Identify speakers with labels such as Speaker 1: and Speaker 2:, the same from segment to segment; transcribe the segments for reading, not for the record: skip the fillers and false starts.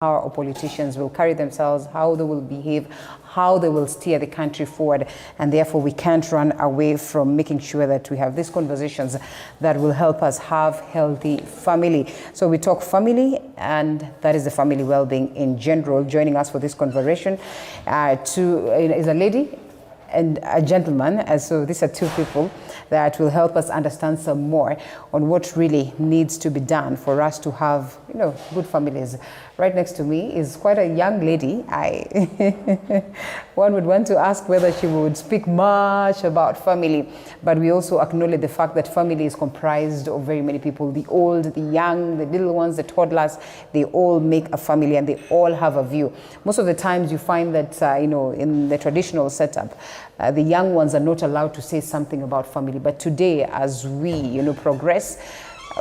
Speaker 1: how our politicians will carry themselves, how they will behave, how they will steer the country forward. And therefore, we can't run away from making sure that we have these conversations that will help us have healthy family. So we talk family, and that is the family well-being in general. Joining us for this conversation is a lady and a gentleman, and so these are two people that will help us understand some more on what really needs to be done for us to have, good families. Right next to me is quite a young lady. One would want to ask whether she would speak much about family, but we also acknowledge the fact that family is comprised of very many people, the old, the young, the little ones, the toddlers. They all make a family and they all have a view. Most of the times you find that, in the traditional setup, the young ones are not allowed to say something about family. But today, as we, progress,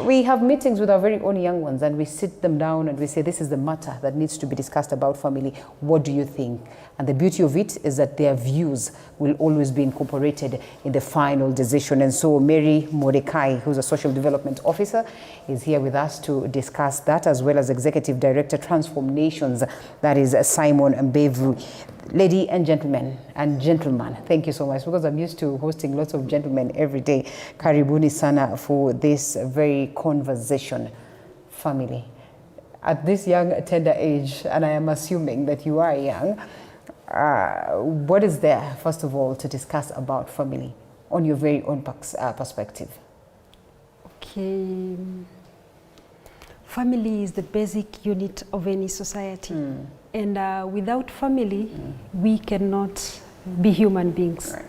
Speaker 1: we have meetings with our very own young ones, and we sit them down and we say, this is the matter that needs to be discussed about family. What do you think? And the beauty of it is that their views will always be incorporated in the final decision. And so Mary Mordecai, who's a social development officer, is here with us to discuss that, as well as Executive Director, Transform Nations, that is Simon Mbevu. Lady and gentlemen, thank you so much, because I'm used to hosting lots of gentlemen every day. Karibuni sana for this very conversation. Family. At this young, tender age, and I am assuming that you are young, what is there, first of all, to discuss about family on your very own perspective?
Speaker 2: Okay. Family is the basic unit of any society. And without family, we cannot be human beings. Right.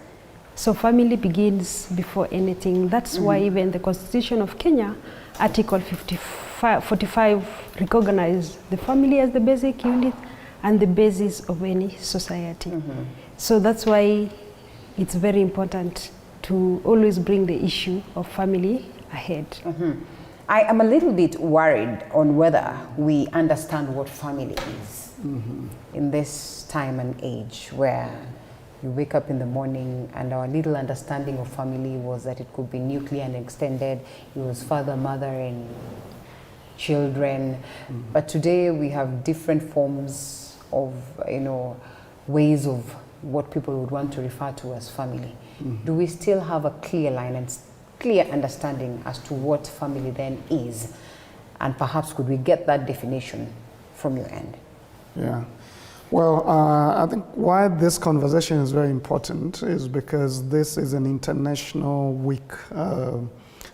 Speaker 2: So family begins before anything. That's why even the Constitution of Kenya, Article 45, recognizes the family as the basic unit and the basis of any society. So that's why it's very important to always bring the issue of family ahead.
Speaker 1: I am a little bit worried on whether we understand what family is in this time and age, where you wake up in the morning and our little understanding of family was that it could be nuclear and extended. It was father, mother, and children. But today we have different forms of, ways of what people would want to refer to as family. Do we still have a clear line and clear understanding as to what family then is? And perhaps could we get that definition from your end?
Speaker 3: Yeah. Well, I think why this conversation is very important is because this is an international week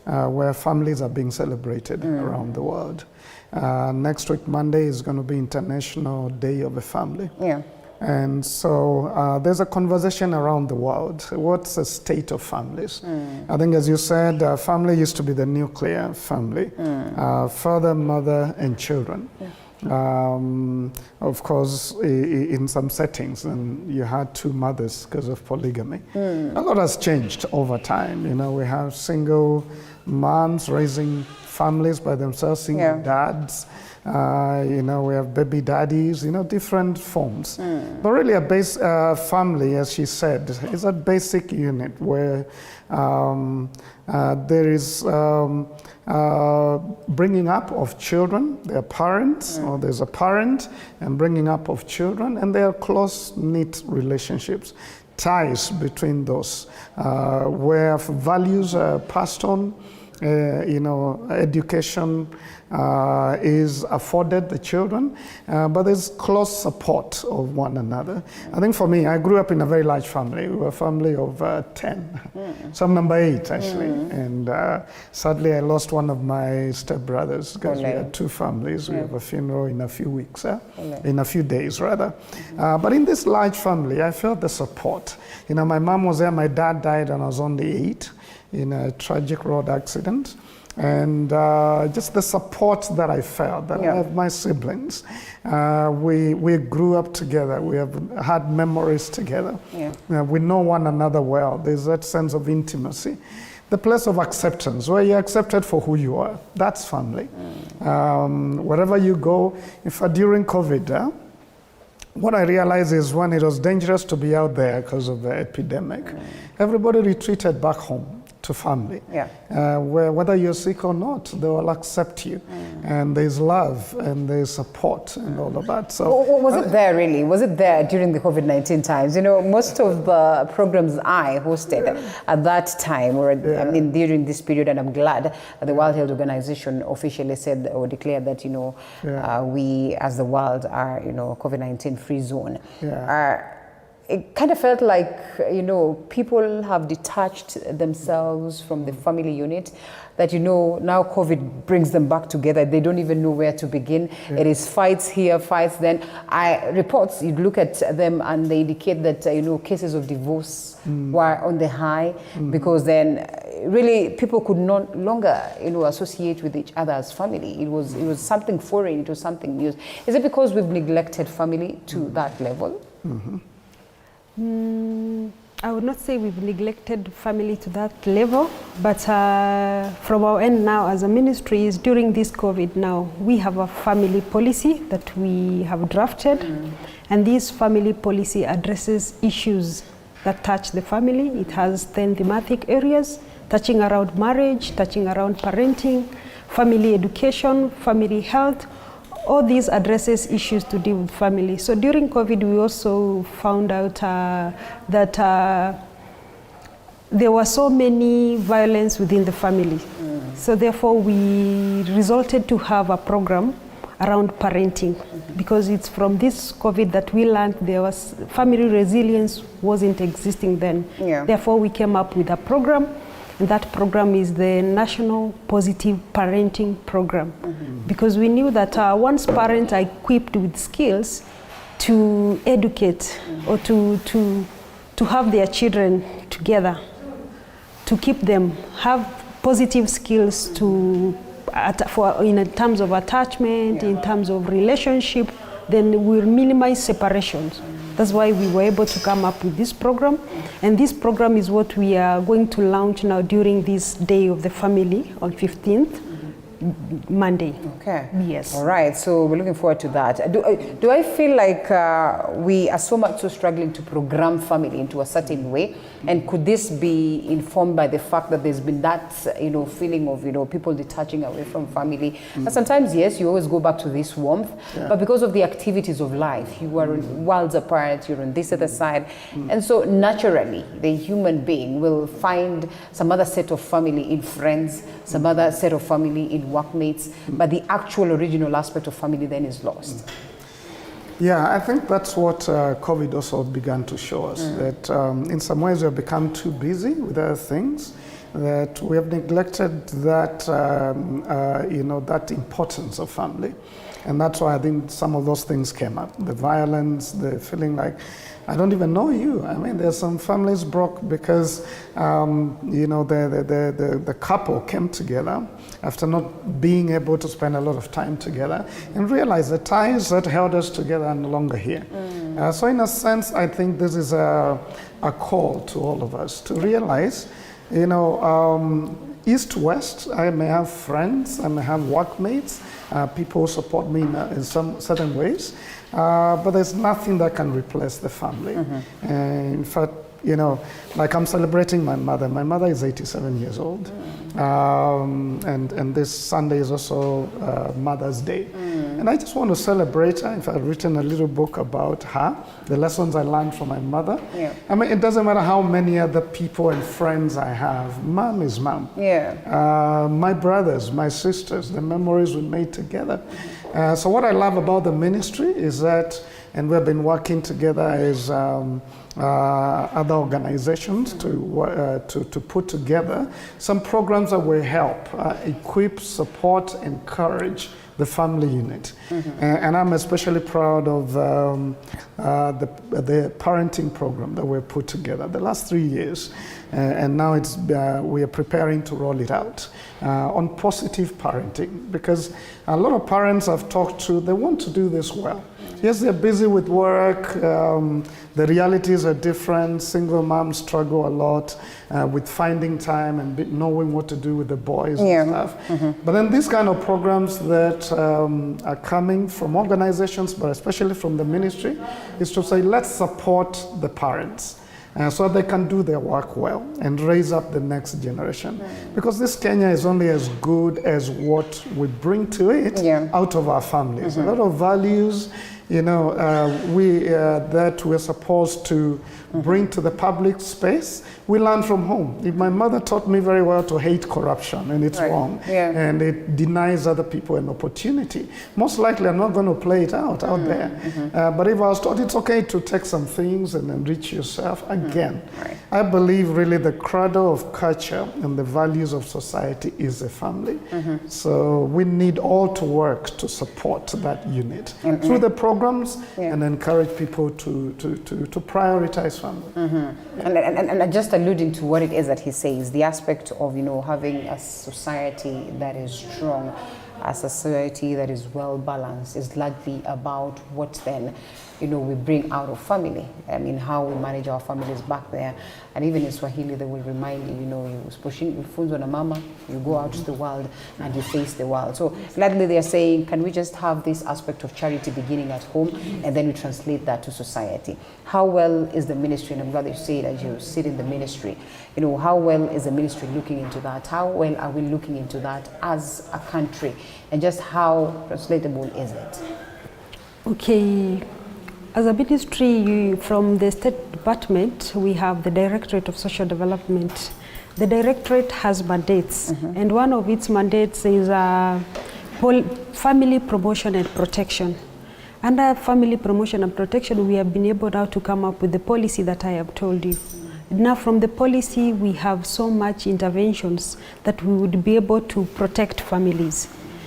Speaker 3: where families are being celebrated around the world. Next week, Monday, is going to be International Day of the Family. Yeah. And so there's a conversation around the world. What's the state of families? I think, as you said, family used to be the nuclear family, father, mother, and children. Yeah. Of course, in some settings, and you had two mothers because of polygamy. A lot has changed over time. We have single moms raising families by themselves, single dads. We have baby daddies, different forms. But really a base family, as she said, is a basic unit where there is bringing up of children, their parents, or there's a parent, and bringing up of children, and there are close-knit relationships, ties between those, where values are passed on, education is afforded the children, but there's close support of one another. I think for me, I grew up in a very large family. We were a family of 10, some number 8 actually, and sadly I lost one of my stepbrothers because we had two families. We have a funeral in a few weeks, in a few days rather. But in this large family, I felt the support. My mom was there, my dad died when I was only 8 in a tragic road accident. And just the support that I felt, that I have my siblings. We grew up together. We have had memories together. We know one another well. There's that sense of intimacy. The place of acceptance, where you're accepted for who you are. That's family. Wherever you go, during COVID, what I realized is when it was dangerous to be out there because of the epidemic, everybody retreated back home to family.
Speaker 1: Yeah.
Speaker 3: Where whether you're sick or not, they will accept you. And there's love and there's support and all of that. So
Speaker 1: Was it there really? Was it there during the COVID-19 times? You know, most of the programs I hosted at that time, or I mean during this period, and I'm glad that the World Health Organization officially said or declared that, you know, we as the world are, you know, COVID-19 free zone. It kind of felt like, you know, people have detached themselves from the family unit, that, you know, now COVID brings them back together. They don't even know where to begin. It is fights here, fights then. Reports, you look at them and they indicate that, you know, cases of divorce were on the high, because then really people could no longer, you know, associate with each other as family. It was something foreign, it was something new. Is it because we've neglected family to that level?
Speaker 2: I would not say we've neglected family to that level, but from our end now as a ministry is during this COVID now, we have a family policy that we have drafted, and this family policy addresses issues that touch the family. It has 10 thematic areas touching around marriage, touching around parenting, family education, family health. All these addresses issues to do with family. So during COVID, we also found out that there were so many violence within the family. So therefore, we resulted to have a program around parenting, because it's from this COVID that we learned there was family resilience wasn't existing then. Therefore, we came up with a program. And that program is the National Positive Parenting Program, because we knew that once parents are equipped with skills to educate or to have their children together, to keep them, have positive skills in terms of attachment, in terms of relationship, then we'll minimize separations. That's why we were able to come up with this program. And this program is what we are going to launch now during this Day of the Family on 15th, Monday.
Speaker 1: Okay.
Speaker 2: Yes.
Speaker 1: All right. So we're looking forward to that. Do I feel like we are so struggling to program family into a certain way? And could this be informed by the fact that there's been that, you know, feeling of, you know, people detaching away from family? And sometimes, yes, you always go back to this warmth, but because of the activities of life, you are worlds apart, you're on this other side. And so naturally, the human being will find some other set of family in friends, some other set of family in workmates, but the actual original aspect of family then is lost.
Speaker 3: Yeah, I think that's what COVID also began to show us, that in some ways we have become too busy with other things, that we have neglected that, you know, that importance of family. And that's why I think some of those things came up, the violence, the feeling like, I don't even know you. I mean, there's some families broke because, you know, the couple came together after not being able to spend a lot of time together and realized the ties that held us together are no longer here. So in a sense, I think this is a call to all of us to realize, you know, east, west, I may have friends, I may have workmates, people who support me in some certain ways, but there's nothing that can replace the family. In fact, you know, like I'm celebrating my mother. My mother is 87 years old. And this Sunday is also Mother's Day. And I just want to celebrate her. In fact, I've written a little book about her, the lessons I learned from my mother. I mean, it doesn't matter how many other people and friends I have. Mom is mom. My brothers, my sisters, the memories we made together. So what I love about the ministry is that, and we've been working together as other organizations to put together some programs that will help equip, support, encourage the family unit. And I'm especially proud of the parenting program that we've put together the last 3 years. And now it's we are preparing to roll it out on positive parenting, because a lot of parents I've talked to, they want to do this well. Yes, they're busy with work. The realities are different. Single moms struggle a lot with finding time and knowing what to do with the boys and stuff. But then these kind of programs that are coming from organizations, but especially from the ministry, is to say, let's support the parents. so they can do their work well and raise up the next generation. Because this Kenya is only as good as what we bring to it out of our families. A lot of values, you know, that we're supposed to bring to the public space, we learn from home. If my mother taught me very well to hate corruption, and it's wrong, and it denies other people an opportunity, most likely I'm not going to play it out there. But if I was taught it's okay to take some things and enrich yourself, again, I believe really the cradle of culture and the values of society is a family. So we need all to work to support that unit through the programs and encourage people to prioritize family.
Speaker 1: And just alluding to what it is that he says, the aspect of, you know, having a society that is strong, a society that is well balanced, is largely about what then, you know, we bring out of family. I mean, how we manage our families back there. And even in Swahili, they will remind you, you know, you funzwa na mama, you go out to the world and you face the world. So gladly they're saying, can we just have this aspect of charity beginning at home, and then we translate that to society? How well is the ministry, and I'm glad you say that you sit in the ministry, you know, how well is the ministry looking into that? How well are we looking into that as a country? And just how translatable is it?
Speaker 2: Okay. As a ministry, from the State Department, we have the Directorate of Social Development. The Directorate has mandates, and one of its mandates is family promotion and protection. Under family promotion and protection, we have been able now to come up with the policy that I have told you. Now from the policy, we have so much interventions that we would be able to protect families.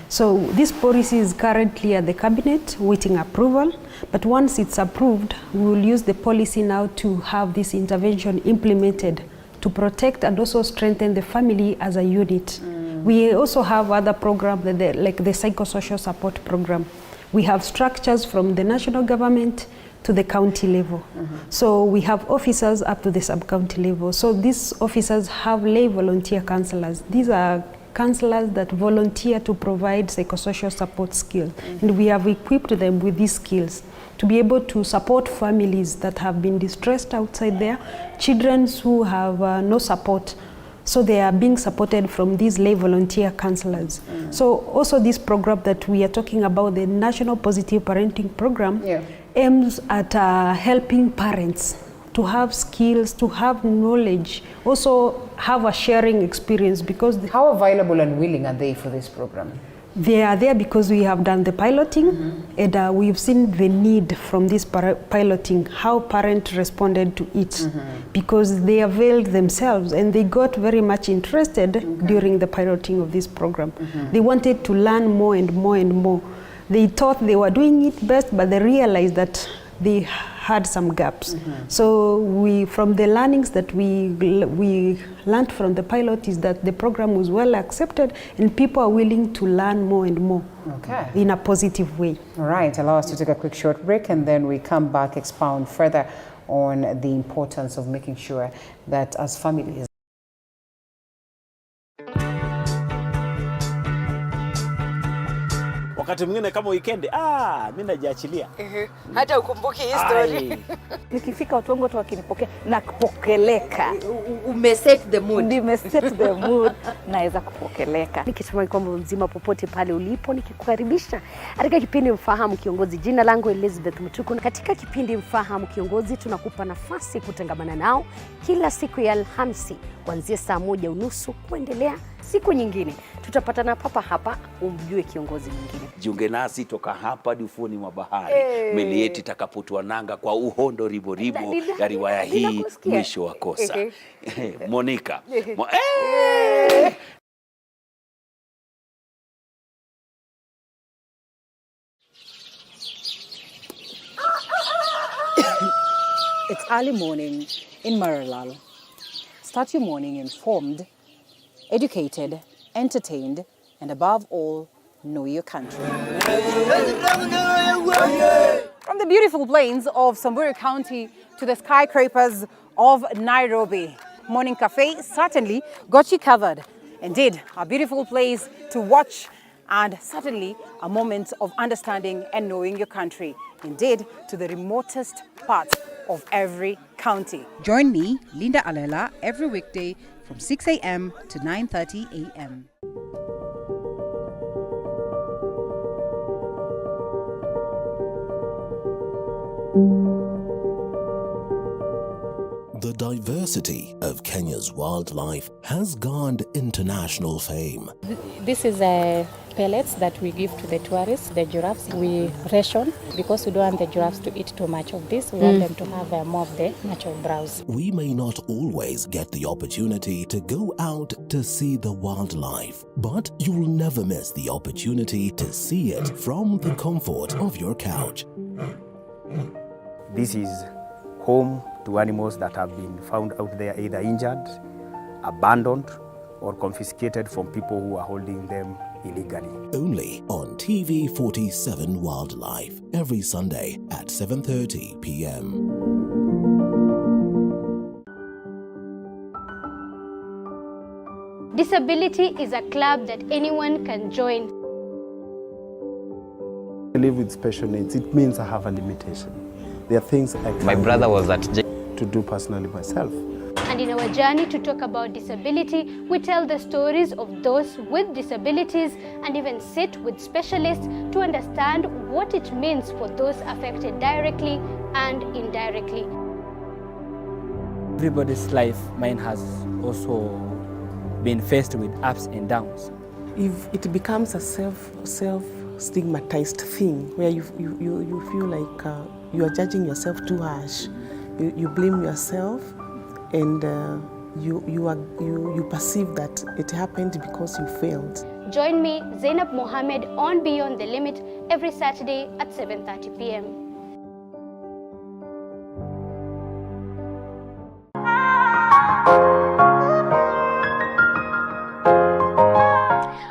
Speaker 2: So this policy is currently at the cabinet waiting approval, but once it's approved, we will use the policy now to have this intervention implemented to protect and also strengthen the family as a unit. We also have other programs like the psychosocial support program. We have structures from the national government to the county level. So we have officers up to the sub-county level. So these officers have lay volunteer counselors. These are counselors that volunteer to provide psychosocial support skills. And we have equipped them with these skills to be able to support families that have been distressed outside there, children who have no support. So they are being supported from these lay volunteer counselors. So also this program that we are talking about, the National Positive Parenting Program, aims at helping parents to have skills, to have knowledge, also have a sharing experience. Because
Speaker 1: how available and willing are they for this program?
Speaker 2: They are there because we have done the piloting, and we've seen the need from this piloting, how parents responded to it, because they availed themselves and they got very much interested during the piloting of this program. They wanted to learn more and more and more. They thought they were doing it best, but they realized that they had some gaps. So from the learnings that we learned from the pilot is that the program was well accepted and people are willing to learn more and more in a positive way.
Speaker 1: All right, allow us to take a quick short break, and then we come back, expound further on the importance of making sure that as families
Speaker 4: wakati mwingine kama weekend mimi najiachilia.
Speaker 5: Hata ukumbuki history.
Speaker 6: Nikifika watu wangu watu wakinipokea na kupokeleka.
Speaker 5: Umeset the mood.
Speaker 6: Nimeset the mood, naweza kupokeleka. Nikitumai kwamba mzima popote pale ulipo, nikikukaribisha katika kipindi Mfahamu Kiongozi. Jina langu Elizabeth Mutuku. Katika kipindi Mfahamu Kiongozi tunakupa nafasi kutangamana nao kila siku ya Alhamisi kuanzia saa 1:30 kuendelea siku nyingine. Tutapatana papa hapa umjue kiongozi mwingine.
Speaker 4: Jiunge nasi toka hapa hadi ufuoni mwa bahari. Meli yetu itakapotua nanga kwa uhondo ribo ya riwaya hii Mwisho wa Kosa. Monica.
Speaker 1: It's early morning in Maralal. Start your morning informed, educated, entertained, and above all, know your country. From the beautiful plains of Samburu County to the skyscrapers of Nairobi, Morning Cafe certainly got you covered. Indeed, a beautiful place to watch and certainly a moment of understanding and knowing your country. Indeed, to the remotest parts
Speaker 7: of every county.
Speaker 8: Join me, Linda Alela, every weekday from 6 a.m. to 9:30 a.m.
Speaker 9: The diversity of Kenya's wildlife has garnered international fame.
Speaker 10: This is pellets that we give to the tourists, the giraffes. We ration because we don't want the giraffes to eat too much of this. We want them to have more of the natural browse.
Speaker 9: We may not always get the opportunity to go out to see the wildlife, but you'll never miss the opportunity to see it from the comfort of your couch.
Speaker 11: This is home to animals that have been found out there either injured, abandoned, or confiscated from people who are holding them illegally.
Speaker 9: Only on TV47 Wildlife, every Sunday at 7:30 p.m.
Speaker 6: Disability is a club that anyone can join.
Speaker 12: I live with special needs. It means I have a limitation. There are things I can't
Speaker 13: My brother was at
Speaker 12: to do personally myself.
Speaker 6: And in our journey to talk about disability, we tell the stories of those with disabilities and even sit with specialists to understand what it means for those affected directly and indirectly.
Speaker 14: Everybody's life, mine has also been faced with ups and downs.
Speaker 15: If it becomes a self-stigmatized thing where you feel like you are judging yourself too harsh, you blame yourself, and you perceive that it happened because you failed.
Speaker 6: Join me, Zainab Mohammed, on Beyond the Limit every Saturday at 7:30 p.m.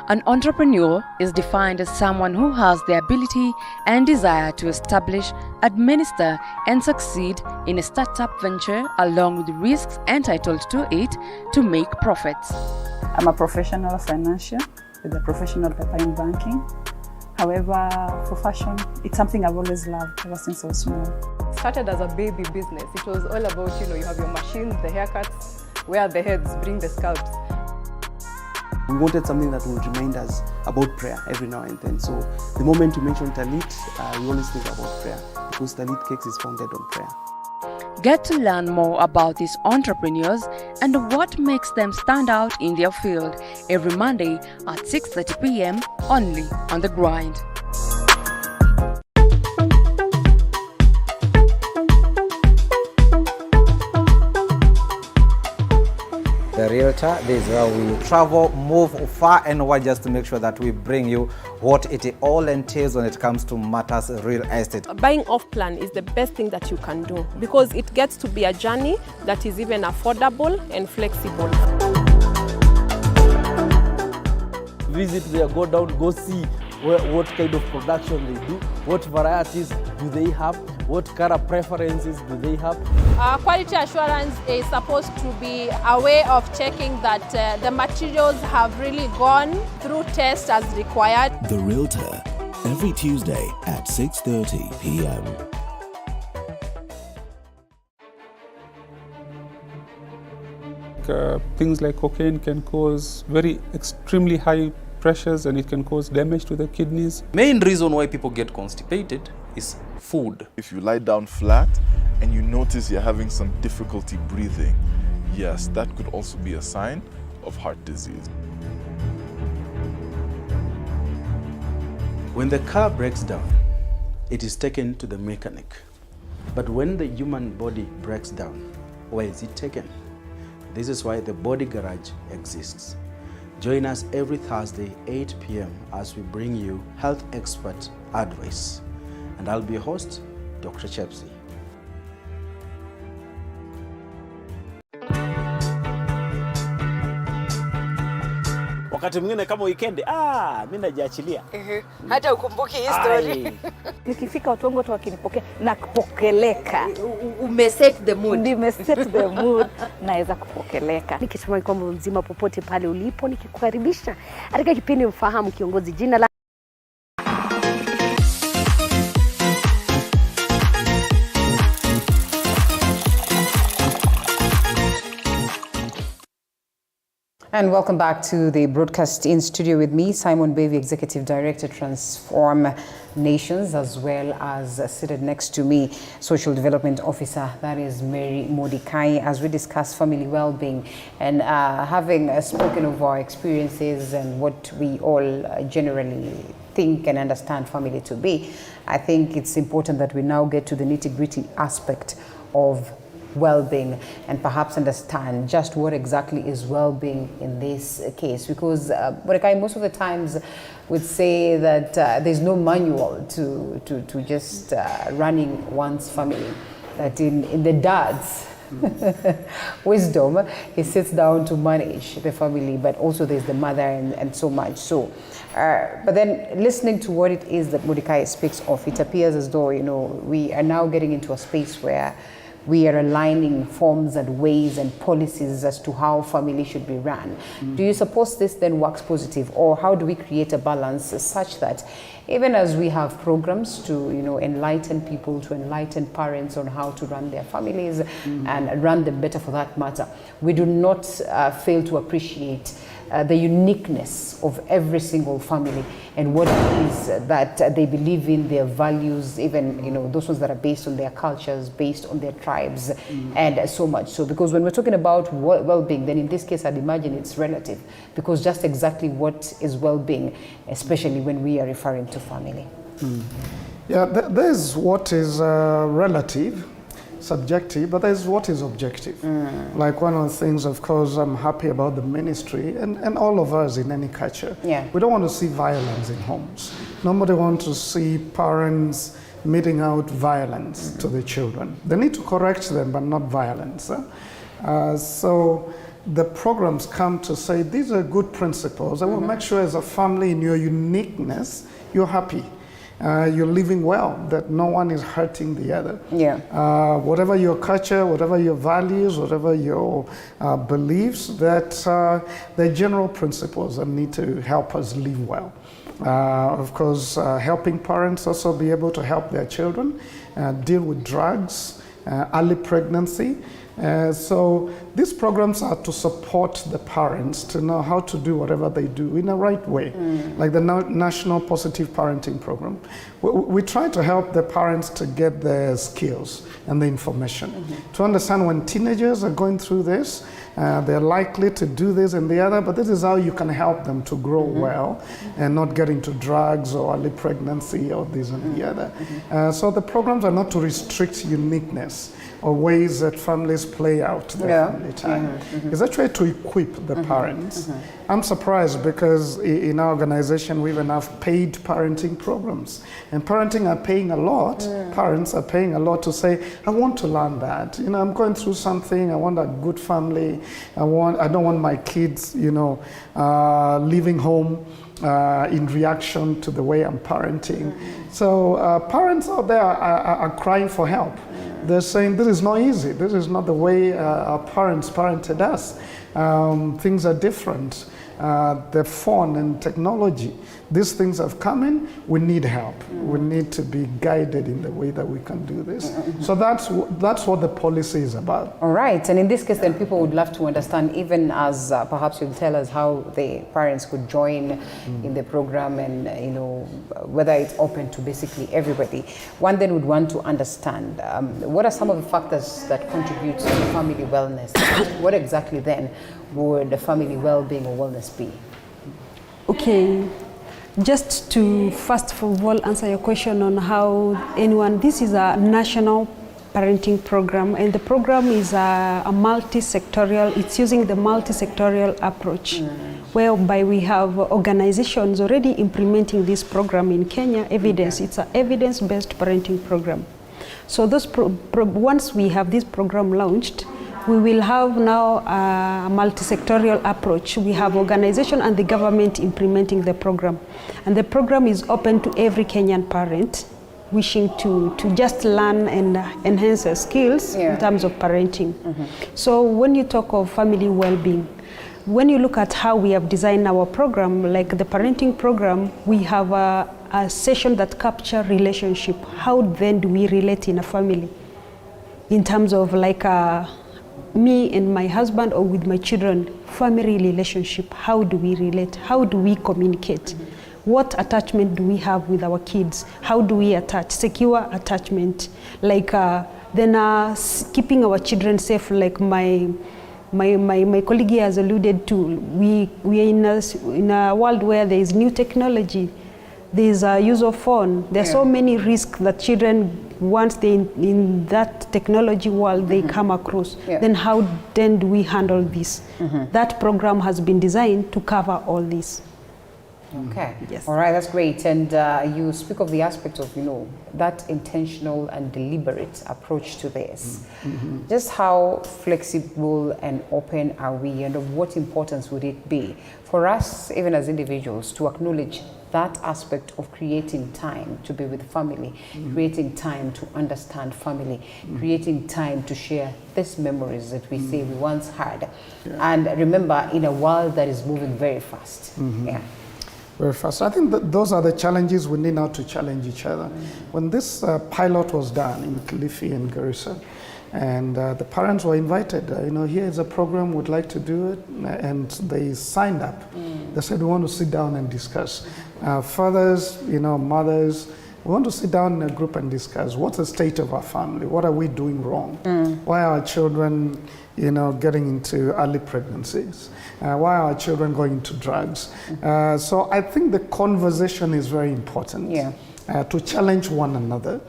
Speaker 16: An entrepreneur is defined as someone who has the ability and desire to establish, administer, and succeed in a startup venture along with the risks entitled to it to make profits.
Speaker 17: I'm a professional financier with a professional paper in banking. However, for fashion, it's something I've always loved ever since I was small.
Speaker 18: Started as a baby business. It was all about, you have your machines, the haircuts, wear the heads, bring the scalps.
Speaker 12: We wanted something that would remind us about prayer every now and then. So the moment you mention Talit, we always think about prayer because Talit Cakes is founded on prayer.
Speaker 16: Get to learn more about these entrepreneurs and what makes them stand out in their field every Monday at 6:30 p.m. only on The Grind.
Speaker 19: The Realtor, this is where we travel, move far and wide just to make sure that we bring you what it all entails when it comes to matters real estate.
Speaker 20: Buying off plan is the best thing that you can do because it gets to be a journey that is even affordable and flexible.
Speaker 21: Visit there, go down, go see what kind of production they do, what varieties do they have, what kind of preferences do they have.
Speaker 22: Quality assurance is supposed to be a way of checking that the materials have really gone through tests as required.
Speaker 9: The Realtor, every Tuesday at 6:30 p.m.
Speaker 23: Things like cocaine can cause extremely high pressures and it can cause damage to the kidneys.
Speaker 24: Main reason why people get constipated is food.
Speaker 25: If you lie down flat and you notice you're having some difficulty breathing, yes, that could also be a sign of heart disease.
Speaker 26: When the car breaks down, it is taken to the mechanic. But when the human body breaks down, where is it taken? This is why the Body Garage exists. Join us every Thursday, 8 p.m. as we bring you health expert advice. And I'll be your host, Dr. Chepsi.
Speaker 4: Wakati mwingine kama weekend, mimi najiachilia.
Speaker 5: Hata ukumbuki hii story.
Speaker 7: Nikifika watu wangu wakinipokea na kupokeleka.
Speaker 5: Umeset the mood.
Speaker 7: Nimeset the mood. Naweza kupokeleka.
Speaker 6: Nikitumai kwamba mzima popote pale ulipo, nikikukaribisha katika kipindi Mfahamu Kiongozi. Jina la
Speaker 1: And welcome back to the broadcast. In studio with me, Simon Bavey, Executive Director, Transform Nations, as well as seated next to me, Social Development Officer, that is Mary Mordecai, as we discuss family well-being. And having spoken of our experiences and what we all generally think and understand family to be, I think it's important that we now get to the nitty-gritty aspect of well-being and perhaps understand just what exactly is well-being in this case, because Mordecai, most of the times would say that there's no manual to just running one's family, that in the dad's wisdom, he sits down to manage the family, but also there's the mother and so much. So but then listening to what it is that Mordecai speaks of, it appears as though, you know, we are now getting into a space where we are aligning forms and ways and policies as to how family should be run. Do you suppose this then works positive, or how do we create a balance such that even as we have programs to, you know, enlighten people, to enlighten parents on how to run their families and run them better for that matter, we do not fail to appreciate the uniqueness of every single family and what it is that they believe in, their values, even, you know, those ones that are based on their cultures, based on their tribes, and so much. So because when we're talking about well-being, then in this case I'd imagine it's relative, because just exactly what is well-being, especially when we are referring to family.
Speaker 2: Yeah, there's what is relative, subjective, but there's what is objective. Like one of the things, of course, I'm happy about the ministry and all of us in any culture.
Speaker 1: Yeah.
Speaker 2: We don't want to see violence in homes. Nobody wants to see parents meting out violence to the children. They need to correct them, but not violence. So the programs come to say these are good principles. I will make sure as a family in your uniqueness, you're happy. You're living well, that no one is hurting the other.
Speaker 1: Yeah.
Speaker 2: Whatever your culture, whatever your values, whatever your beliefs, that they're general principles that need to help us live well. Of course, helping parents also be able to help their children deal with drugs, early pregnancy. So these programs are to support the parents to know how to do whatever they do in the right way, like the National Positive Parenting Program. We try to help the parents to get the skills and the information, to understand when teenagers are going through this, they're likely to do this and the other, but this is how you can help them to grow well and not get into drugs or early pregnancy or this and the other. So the programs are not to restrict uniqueness or ways that families play out their family time. It's actually to equip the parents. I'm surprised because in our organization we even have paid parenting programs, and parenting are paying a lot. Parents are paying a lot to say, I want to learn that. You know, I'm going through something. I want a good family. I don't want my kids, you know, leaving home in reaction to the way I'm parenting. So parents out there are crying for help. They're saying this is not easy. This is not the way our parents parented us. Things are different. The phone and technology, these things have come in. We need help. We need to be guided in the way that we can do this. So that's what the policy is about.
Speaker 1: All right. And in this case, then people would love to understand, even as perhaps you'll tell us how the parents could join in the program, and you know whether it's open to basically everybody. One then would want to understand what are some of the factors that contribute to family wellness. What exactly then would the family well-being or wellness be?
Speaker 3: Okay, just to first of all answer your question on how anyone, this is a national parenting program, and the program is a multi-sectorial, it's using the multi-sectorial approach, whereby we have organizations already implementing this program in Kenya, it's an evidence-based parenting program. So those once we have this program launched, we will have now a multi-sectorial approach. We have organization and the government implementing the program. And the program is open to every Kenyan parent wishing to just learn and enhance their skills in terms of parenting. So when you talk of family well-being, when you look at how we have designed our program, like the parenting program, we have a session that captures relationship. How then do we relate in a family? In terms of like me and my husband or with my children, family relationship, how do we relate? How do we communicate? What attachment do we have with our kids? How do we attach? Secure attachment. Like keeping our children safe, like my colleague here has alluded to. We are in a world where there is new technology. There is a use of phone. There are so many risks that children, once they in that technology world, they come across. Then how then do we handle this? That program has been designed to cover all this.
Speaker 1: Okay.
Speaker 3: Yes.
Speaker 1: All right, that's great. And you speak of the aspect of, that intentional and deliberate approach to this. Just how flexible and open are we, and of what importance would it be for us, even as individuals, to acknowledge that aspect of creating time to be with family, creating time to understand family, creating time to share these memories that we say we once had. And remember, in a world that is moving very fast.
Speaker 2: Very fast. I think that those are the challenges we need now to challenge each other. When this pilot was done in Kilifi and Garissa, and the parents were invited, here is a program, we'd like to do it, and they signed up. They said, we want to sit down and discuss. Fathers, mothers, we want to sit down in a group and discuss what's the state of our family, what are we doing wrong, why are our children getting into early pregnancies, why are our children going into drugs. So I think the conversation is very important. To challenge one another.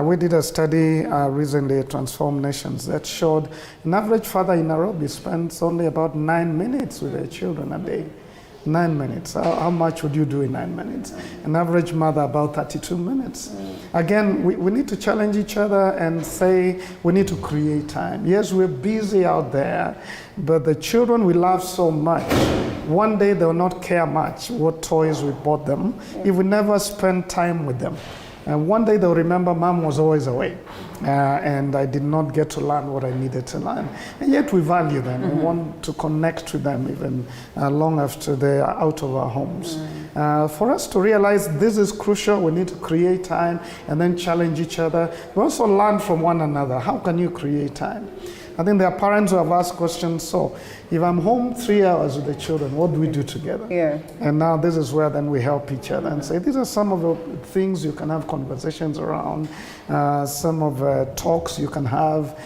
Speaker 2: We did a study recently at Transform Nations that showed an average father in Nairobi spends only about 9 minutes with their children a day. 9 minutes. How much would you do in 9 minutes? An average mother about 32 minutes. Again, we need to challenge each other and say we need to create time. Yes, we're busy out there, but the children we love so much, one day they will not care much what toys we bought them if we never spend time with them. And one day they'll remember mom was always away and I did not get to learn what I needed to learn. And yet we value them. We want to connect with them even long after they are out of our homes. For us to realize this is crucial, we need to create time and then challenge each other. We also learn from one another. How can you create time? I think there are parents who have asked questions, so if I'm home 3 hours with the children, what do we do together? And now this is where then we help each other and say, these are some of the things you can have conversations around, some of the talks you can have.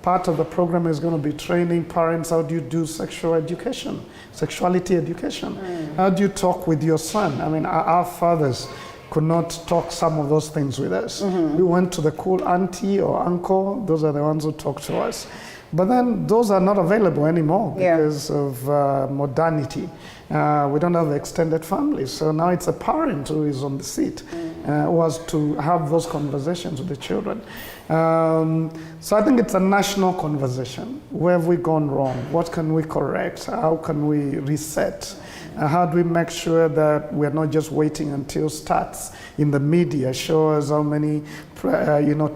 Speaker 2: Part of the program is going to be training parents, how do you do sexual education, sexuality education? How do you talk with your son? I mean, our fathers could not talk some of those things with us. We went to the cool auntie or uncle, those are the ones who talk to us. But then those are not available anymore because of modernity. We don't have extended families, so now it's a parent who is on the seat who has to have those conversations with the children. So I think it's a national conversation. Where have we gone wrong? What can we correct? How can we reset? How do we make sure that we're not just waiting until stats in the media show us how many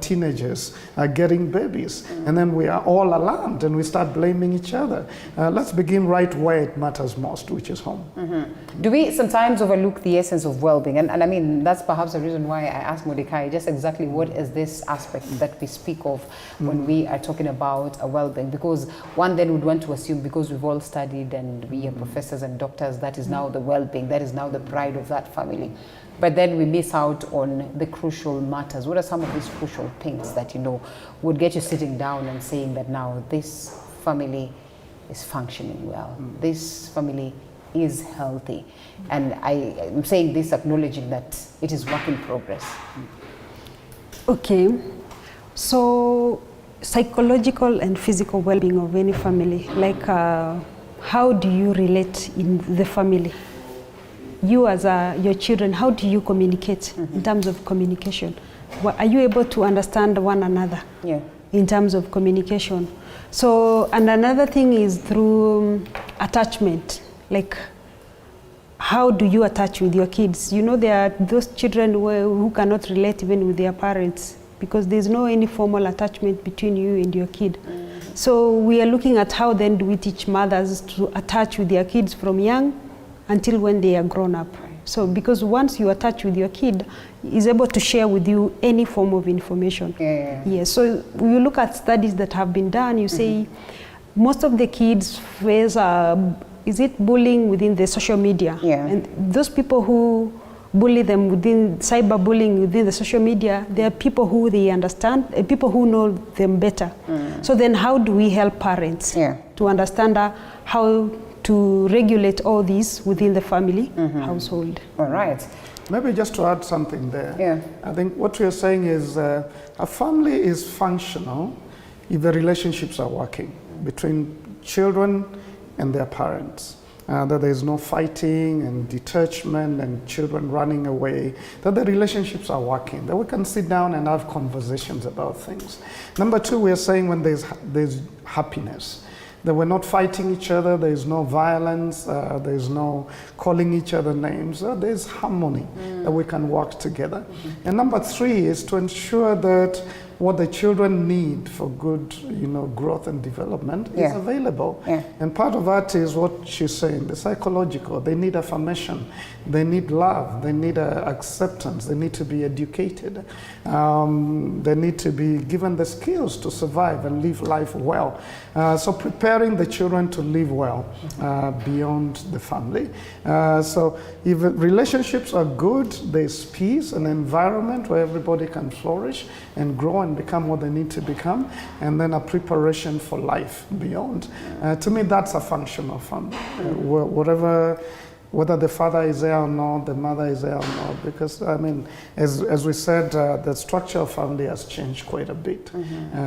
Speaker 2: teenagers are getting babies, and then we are all alarmed and we start blaming each other. Let's begin right where it matters most, which is home.
Speaker 1: Do we sometimes overlook the essence of well-being? And I mean, that's perhaps the reason why I asked Mordecai just exactly what is this aspect that we speak of when we are talking about a well-being? Because one then would want to assume, because we've all studied and we are professors and doctors, that is now the well-being, that is now the pride of that family. But then we miss out on the crucial matters. What are some of these crucial things that, would get you sitting down and saying that now this family is functioning well, this family is healthy? And I'm saying this acknowledging that it is work in progress.
Speaker 3: Okay, so psychological and physical well-being of any family, like how do you relate in the family? You as your children, how do you communicate in terms of communication? Are you able to understand one another in terms of communication? So, and another thing is through attachment, like how do you attach with your kids? There are those children who cannot relate even with their parents because there's no any formal attachment between you and your kid. So we are looking at how then do we teach mothers to attach with their kids from young until when they are grown up. So because once you attach with your kid, is able to share with you any form of information. Yes. So you look at studies that have been done, you say most of the kids face is it bullying within the social media? And those people who bully them within cyberbullying within the social media, they are people who they understand, people who know them better. So then how do we help parents to understand how to regulate all these within the family household?
Speaker 1: All right.
Speaker 2: Maybe just to add something there. I think what you're saying is a family is functional if the relationships are working between children and their parents. That there is no fighting and detachment and children running away, that the relationships are working, that we can sit down and have conversations about things. Number two, we are saying when there's happiness, that we're not fighting each other, there's no violence, there's no calling each other names, there's harmony, that we can work together. And number three is to ensure that what the children need for good, growth and development is available. And part of that is what she's saying, the psychological. They need affirmation, they need love, they need acceptance, they need to be educated, they need to be given the skills to survive and live life well. So preparing the children to live well beyond the family. So if relationships are good, there's peace, an environment where everybody can flourish and grow and become what they need to become, and then a preparation for life beyond. To me, that's a function of family. Whether the father is there or not, the mother is there or not, because as we said, the structure of family has changed quite a bit.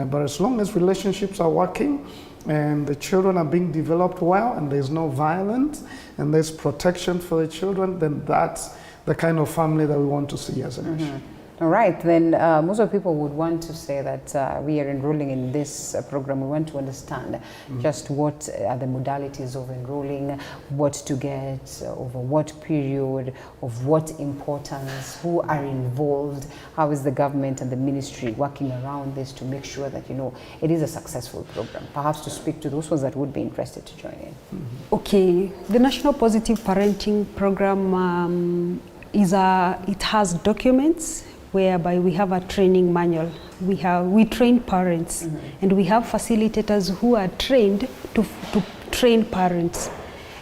Speaker 2: But as long as relationships are working and the children are being developed well and there's no violence and there's protection for the children, then that's the kind of family that we want to see as a nation.
Speaker 1: All right, then most of the people would want to say that we are enrolling in this program. We want to understand just what are the modalities of enrolling, what to get, over what period, of what importance, who are involved, how is the government and the ministry working around this to make sure that, it is a successful program. Perhaps to speak to those ones that would be interested to join in.
Speaker 3: Okay, the National Positive Parenting Program it has documents whereby we have a training manual. We train parents, and we have facilitators who are trained to train parents.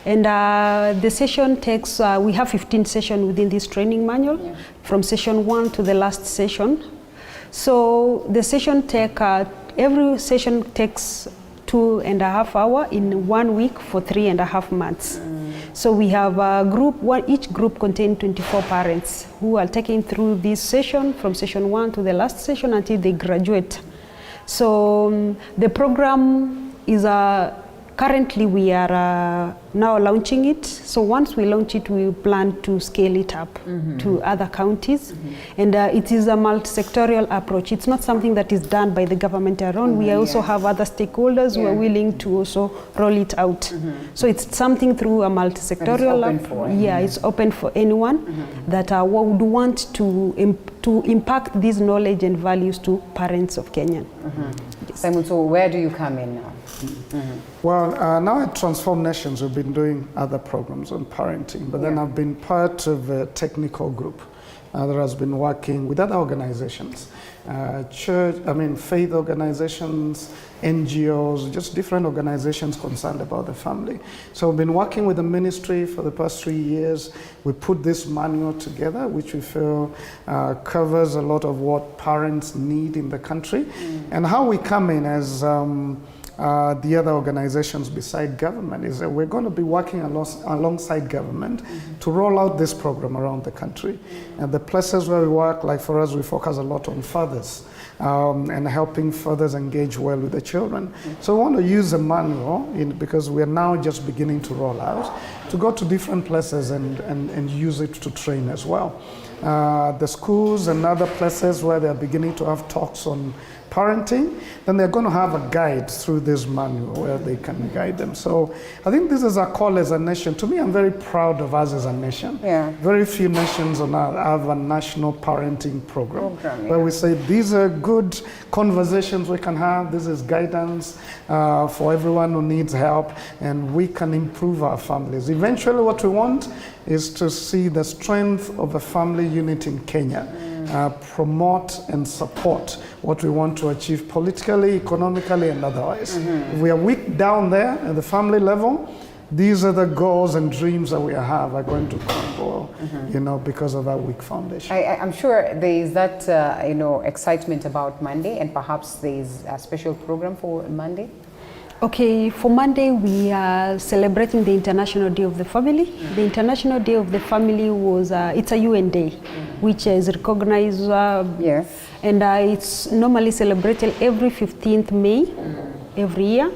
Speaker 3: And the session takes, we have 15 sessions within this training manual, from session 1 to the last session. So the session every session takes 2.5 hours in 1 week for 3.5 months. So we have a group, each group contains 24 parents who are taken through this session from session 1 to the last session until they graduate. So the program is currently we are now launching it. So once we launch it, we plan to scale it up to other counties. And it is a multi-sectorial approach. It's not something that is done by the government alone. We also have other stakeholders who are willing to also roll it out. So it's something through a multi-sectorial approach. It's open for anyone that would want to impact this knowledge and values to parents of Kenya.
Speaker 1: Simon, so where do you come in now?
Speaker 2: Well, now at Transform Nations, we've been doing other programs on parenting, but then I've been part of a technical group that has been working with other organizations, faith organizations, NGOs, just different organizations concerned about the family. So we've been working with the ministry for the past 3 years. We put this manual together, which we feel covers a lot of what parents need in the country, and how we come in as the other organizations beside government is that we're going to be working alongside government to roll out this program around the country. And the places where we work, like for us, we focus a lot on fathers and helping fathers engage well with the children. So we want to use the manual because we're now just beginning to roll out, to go to different places and use it to train as well. the schools and other places where they're beginning to have talks on parenting, then they're going to have a guide through this manual where they can guide them. So I think this is our call as a nation. To me, I'm very proud of us as a nation.
Speaker 1: Yeah.
Speaker 2: Very few nations on earth have a national parenting program where
Speaker 1: yeah.
Speaker 2: we say these are good conversations we can have. This is guidance for everyone who needs help, and we can improve our families. Eventually, what we want is to see the strength of a family unit in Kenya. Promote and support what we want to achieve politically, economically, and otherwise. If we are weak down there at the family level, these are the goals and dreams that we have are going to crumble, you know, because of our weak foundation.
Speaker 1: I'm sure there is that, you know, excitement about Monday, and perhaps there is a special program for Monday.
Speaker 3: Okay, for Monday we are celebrating the International Day of the Family. The International Day of the Family was, it's a UN day, which is recognized, and it's normally celebrated every 15th May, every year.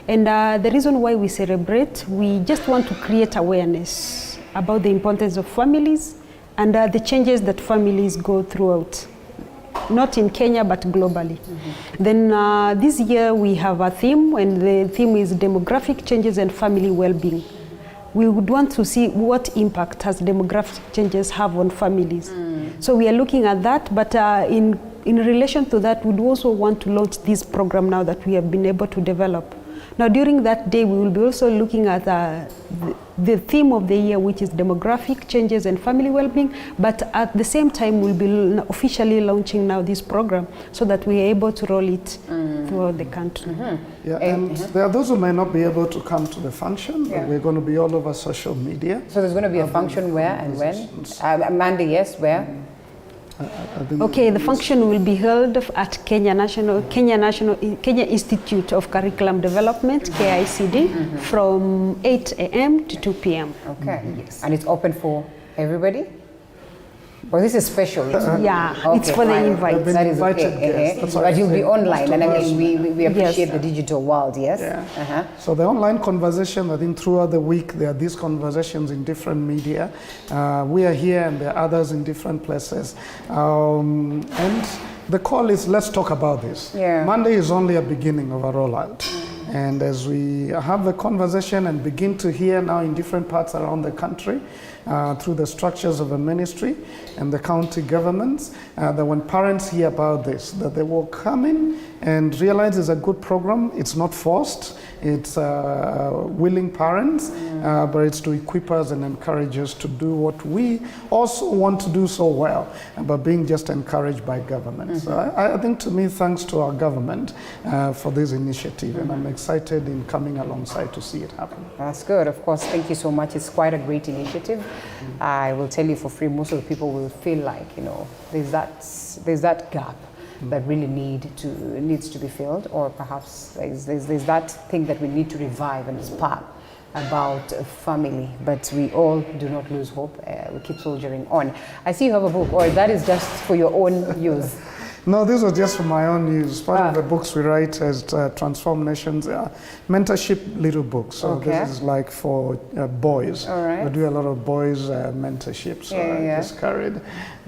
Speaker 3: And the reason why we celebrate, we just want to create awareness about the importance of families and the changes that families go throughout. Not in Kenya, but globally. Then this year we have a theme, and the theme is demographic changes and family well-being. We would want to see what impact has demographic changes have on families. So we are looking at that, but in relation to that, we'd also want to launch this program now that we have been able to develop. Now, during that day, we will be also looking at the theme of the year, which is demographic changes and family well-being, but at the same time, we'll be officially launching now this program so that we are able to roll it throughout the country.
Speaker 2: Yeah, and there are those who may not be able to come to the function, but we're going to be all over social media.
Speaker 1: So there's going to be a function where and when? Monday, yes, where?
Speaker 3: Okay, the function will be held at Kenya Institute of Curriculum Development, KICD, from 8 a.m. to 2 p.m.
Speaker 1: Okay, yes. And it's open for everybody? Well, this is special.
Speaker 3: Yeah, it's for the invite.
Speaker 1: That is okay. But you'll be online, and I mean, we appreciate the digital world, yes?
Speaker 2: Yeah. So the online conversation, I think throughout the week, there are these conversations in different media. We are here, and there are others in different places. And the call is, let's talk about this. Monday is only a beginning of a rollout. And as we have the conversation and begin to hear now in different parts around the country, through the structures of the ministry and the county governments, that when parents hear about this, that they will come in and realize it's a good program. It's not forced. It's willing parents, but it's to equip us and encourage us to do what we also want to do so well, but being just encouraged by government. So I think, to me, thanks to our government for this initiative, and I'm excited in coming alongside to see it happen.
Speaker 1: That's good. Of course, thank you so much. It's quite a great initiative. I will tell you for free, most of the people will feel like, you know, there's that gap that really needs to be filled, or perhaps there's that thing that we need to revive and spark about family, but we all do not lose hope. We keep soldiering on. I see you have a book, or that is just for your own use?
Speaker 2: No, this was just for my own use. Part of the books we write as Transform Nations, mentorship little books. So this is like for boys.
Speaker 1: All right.
Speaker 2: We do a lot of boys mentorship, so I just carried.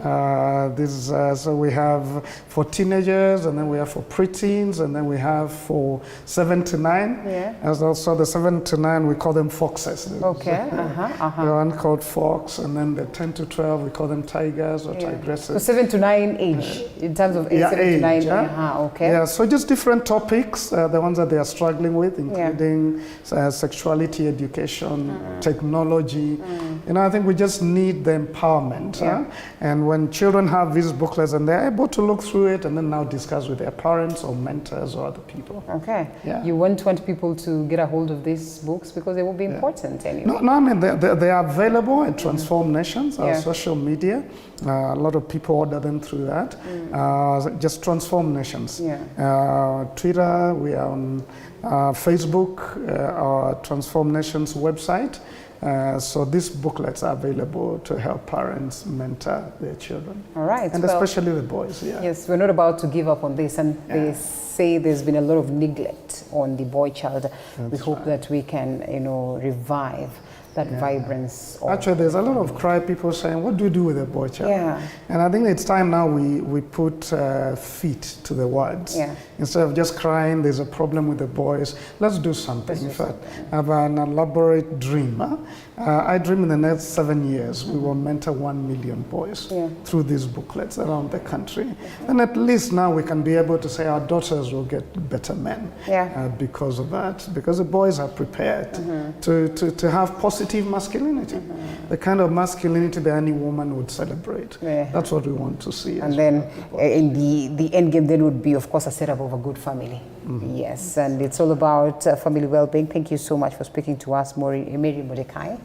Speaker 2: So we have for teenagers, and then we have for preteens, and then we have for 7 to 9. As also the 7 to 9, we call them foxes. The one called fox, and then the 10 to 12, we call them tigers or tigresses.
Speaker 1: So 7 to 9 age, in terms of 7 to 9.
Speaker 2: Yeah, so just different topics, the ones that they are struggling with, including sexuality education, technology. You know, I think we just need the empowerment. And when children have these booklets and they're able to look through it and then now discuss with their parents or mentors or other people.
Speaker 1: Okay. You won't want people to get a hold of these books because they will be important anyway.
Speaker 2: No, I mean, they are available at Transform Nations, our social media. A lot of people order them through that. Just Transform Nations. Twitter, we are on Facebook, our Transform Nations website. So these booklets are available to help parents mentor their children.
Speaker 1: All right.
Speaker 2: And especially the boys,
Speaker 1: Yes, we're not about to give up on this. And they say there's been a lot of neglect on the boy child. We hope that we can, you know, revive that vibrance.
Speaker 2: Actually, there's a lot of cry, people saying, what do we do with a boy child?
Speaker 1: Yeah.
Speaker 2: And I think it's time now we put feet to the words.
Speaker 1: Yeah.
Speaker 2: Instead of just crying, there's a problem with the boys, let's do something. In fact, I have an elaborate dream. I dream in the next 7 years, we will mentor 1 million boys through these booklets around the country. And at least now we can be able to say our daughters will get better men because of that, because the boys are prepared to have positive masculinity, the kind of masculinity that any woman would celebrate. That's what we want to see.
Speaker 1: And then in the end game then would be, of course, a setup of a good family. Yes, and it's all about family well-being. Thank you so much for speaking to us, Mary Mordecai.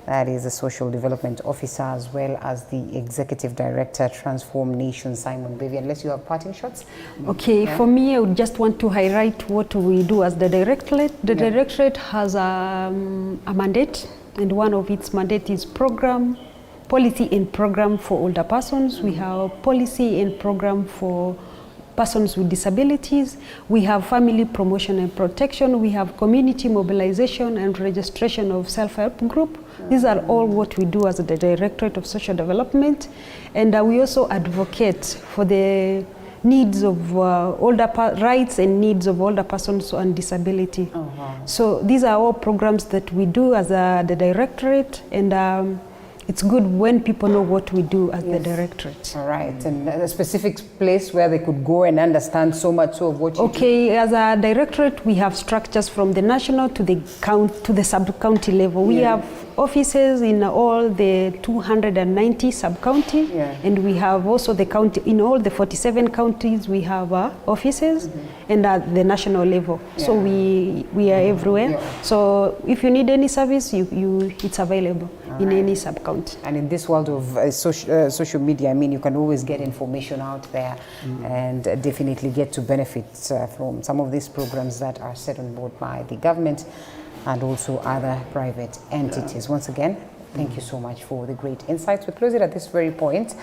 Speaker 1: That is the Social Development Officer, as well as the Executive Director, Transform Nation, Simon Bevy. Unless you have parting shots?
Speaker 3: Okay, for me, I would just want to highlight what we do as the Directorate. The Directorate has a mandate, and one of its mandate is policy and program for older persons. We have policy and program for persons with disabilities. We have family promotion and protection. We have community mobilization and registration of self-help group. These are all what we do as the Directorate of Social Development. And we also advocate for the needs of rights and needs of older persons on disability. So these are all programs that we do as the Directorate, and it's good when people know what we do as the Directorate.
Speaker 1: All right, and a specific place where they could go and understand so much of what you do.
Speaker 3: As a Directorate, we have structures from the national to the sub-county level. We have offices in all the 290 sub-county, and we have also the county, in all the 47 counties we have offices, and at the national level. So we are everywhere. So if you need any service, it's available in any sub-county.
Speaker 1: And in this world of social media, I mean, you can always get information out there and definitely get to benefit from some of these programs that are set on board by the government and also other private entities. Once again, thank you so much for the great insights. We close it at this very point.